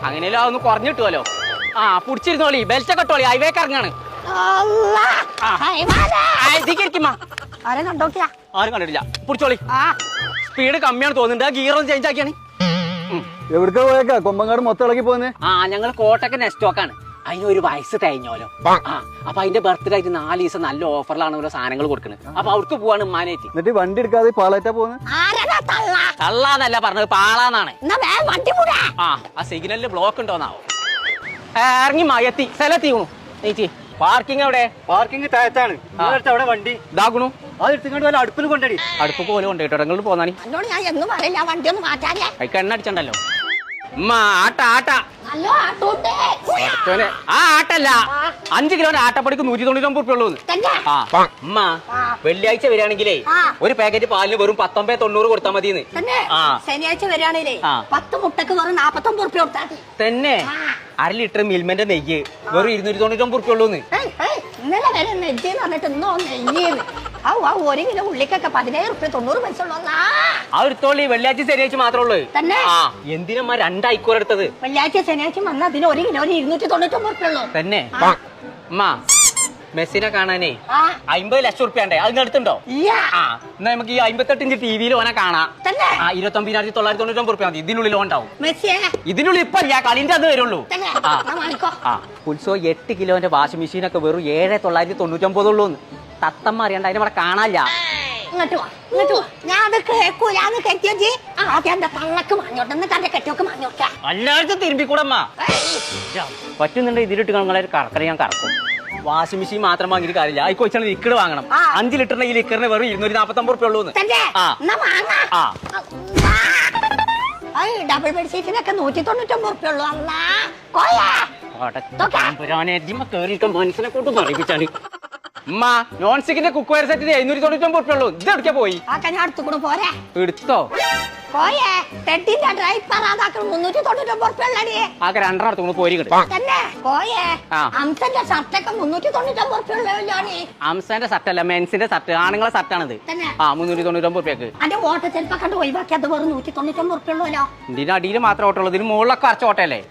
അങ്ങനെയല്ലോ അതൊന്ന് കുറഞ്ഞിട്ടുമല്ലോ. ആ പുടിച്ചിരുന്നോളി, ബെൽറ്റ് കെട്ടോളി, ഹൈവേക്ക് ഇറങ്ങാണ്. ആരും കണ്ടിട്ടില്ല. പുടിച്ചോളി. സ്പീഡ് കമ്മിയാണ് തോന്നുന്നുണ്ട്. ആ ഗിയർ ഒന്ന് ചേഞ്ച് ആക്കിയാണ്. എവിടേക്കാ പോയേക്കാ? കൊമ്പങ്കാട് മൊത്തം ഇളകി പോന്നെ. ഞങ്ങൾ കോട്ടയ്ക്ക് നെസ്റ്റോക്കാണ്. അതിനൊരു വയസ്സ് തേഞ്ഞോലോ. അപ്പൊ അതിന്റെ ബർത്ത്ഡേ ആയിട്ട് 4 ദിവസം നല്ല ഓഫറിലാണ് ഓരോ സാധനങ്ങൾ കൊടുക്കുന്നത്. അപ്പൊ അവർക്ക് പോവാണ് ഉമ്മാനേറ്റ്. എന്നിട്ട് വണ്ടി എടുക്കാതെ പാളേറ്റാ പോകുന്നത്. തള്ളാന്നല്ല പറഞ്ഞത്, പാളാന്നാണ്. ആ സിഗ്നലില് ബ്ലോക്ക് ഉണ്ടോന്നാവോ. ഇറങ്ങി എത്തി സ്ഥലത്തി വീണു. നീച്ചി പാർക്കിംഗ് എവിടെ? പാർക്കിംഗ് താഴത്താണ്. അവിടെ വണ്ടി ഇതാക്കണു. അത് എടുത്തുകൊണ്ട് വല്ല അടുപ്പിൽ കൊണ്ടടി. അടുപ്പ് പോലെ കൊണ്ടുപോയിട്ടോ. ഇങ്ങോട്ട് പോന്നാണി. കൈക്ക് എണ്ണ അടിച്ചണ്ടല്ലോ. ആട്ട ആ ആട്ടല്ല, 5 കിലോന്റെ ആട്ടപ്പടിക്ക് 199 റുപ്യ ഉള്ളൂ. വെള്ളിയാഴ്ച വരികയാണെങ്കിലേ ഒരു പാക്കറ്റ് പാലിന് വെറും 19.90 കൊടുത്താൽ മതിന്ന്. ശനിയാഴ്ച വരികയാണെങ്കിലേ 10 മുട്ടക്ക് വെറും 49 റുപ്യ കൊടുത്താൽ തന്നെ. 1/2 ലിറ്റർ മിൽമന്റെ നെയ്യ് വെറും 299 റുപ്യ ഉള്ളൂന്ന്. ഇന്നലെ വരെ നെജ്ജെന്ന് പറഞ്ഞിട്ട് ഇന്നോ നെയ്യെന്ന്. 1 കിലോ ഉള്ളിക്കൊക്കെ 17 റുപ്യ 90 പൈസ ഉള്ളൂ. ആ എടുത്തോളി. വെള്ളിയാഴ്ച ശനിയാഴ്ച മാത്രമേ ഉള്ളൂ. എന്തിനമ്മ 2 ഐക്കൂർ എടുത്തത്? വെള്ളിയാഴ്ച ശനിയാഴ്ച വന്നാൽ അതിന് 1 കിലോ 299 റുപ്യ ഉള്ളൂ. തന്നെ. മെസ്സിനെ കാണാനേ 50 ലക്ഷം റുപ്യ ഉണ്ടേ. അത് എടുത്തുണ്ടോ? എന്നാ നമുക്ക് ഈ 58 ഇഞ്ച് ടിവിയിൽ ഓനെ കാണാം. 29,999 റുപ്യ മതി. ഇതിനുള്ളിൽ ഓണ്ടാവും. ഇതിനുള്ളിൽ ഇപ്പൊ കളിന്റെ അത് വരുള്ളൂ. ഉത്സവം 8 കിലോന്റെ വാഷിംഗ് മെഷീനൊക്കെ വെറും 7,999 ഉള്ളൂ. തത്തമ്മ അറിയണ്ട, അതിനെ ഇവിടെ കാണാനില്ല. ഇങ്ങോട്ട് വാ. ഞാൻ അത് കേൾക്കൂല. എന്റെ തള്ളക്ക് മാഞ്ഞോട്ടെ, തന്റെ കെട്ടിയൊക്കെ മാഞ്ഞോട്ടെ. എല്ലായിടത്തും തിരുമ്പിക്കൂടമ്മ പറ്റുന്നുണ്ട്. ഇതിലിട്ട് നിങ്ങളെ കറക്കല ഞാൻ കറക്കും. വാഷിംഗ് മെഷീൻ മാത്രം വാങ്ങിയിട്ട് കാര്യമില്ല. ഈ കൊച്ചാണ് ലിക്വിഡ് വാങ്ങണം. 5 ലിറ്ററിന് ഈ ലിക്കറിന് വെറും 249 റുപ്യ ഉള്ളൂ. ഡബിൾ ബെഡ്ഷീറ്റിനൊക്കെ 199 റുപ്യ ഉള്ളൂ. മനസ്സിനെ കൊണ്ട് പറയിപ്പിച്ചാണ്. നോൺ സ്റ്റിക്കിന്റെ കുക്ക് വയർ സെറ്റിന് 799 റുപ്യ ഉള്ളൂ. ഇത് എടുക്കാൻ പോയി. പോരെ എടുത്തോ? പോയേ. ടെഡിന്റെ ഡ്രൈപ്പർ അതാക്കണം 399 റുപ്യ ഉള്ളടി. ആകെ 2 പോരി തന്നെ. പോയേ. അംസന്റെ ഷർട്ടൊക്കെ 399 റുപ്യ ഉള്ളതാണ്. അംസന്റെ ഷർട്ട് അല്ല, മെൻസിന്റെ ഷർട്ട്, ആണുങ്ങളെ ഷർട്ടാണിത്. 399 റുപ്യക്ക്. അതിന്റെ ഓട്ട ചെലപ്പോ കണ്ട് ഒഴിവാക്കി അത് വെറും 199 റുപ്യ ഉള്ളൂല്ലോ. ഇതിന് അടിയിൽ മാത്രം ഓട്ടമുള്ളൂ. ഇതിന് മുകളിലൊക്കെ അരച്ച ഓട്ടയല്ലേ.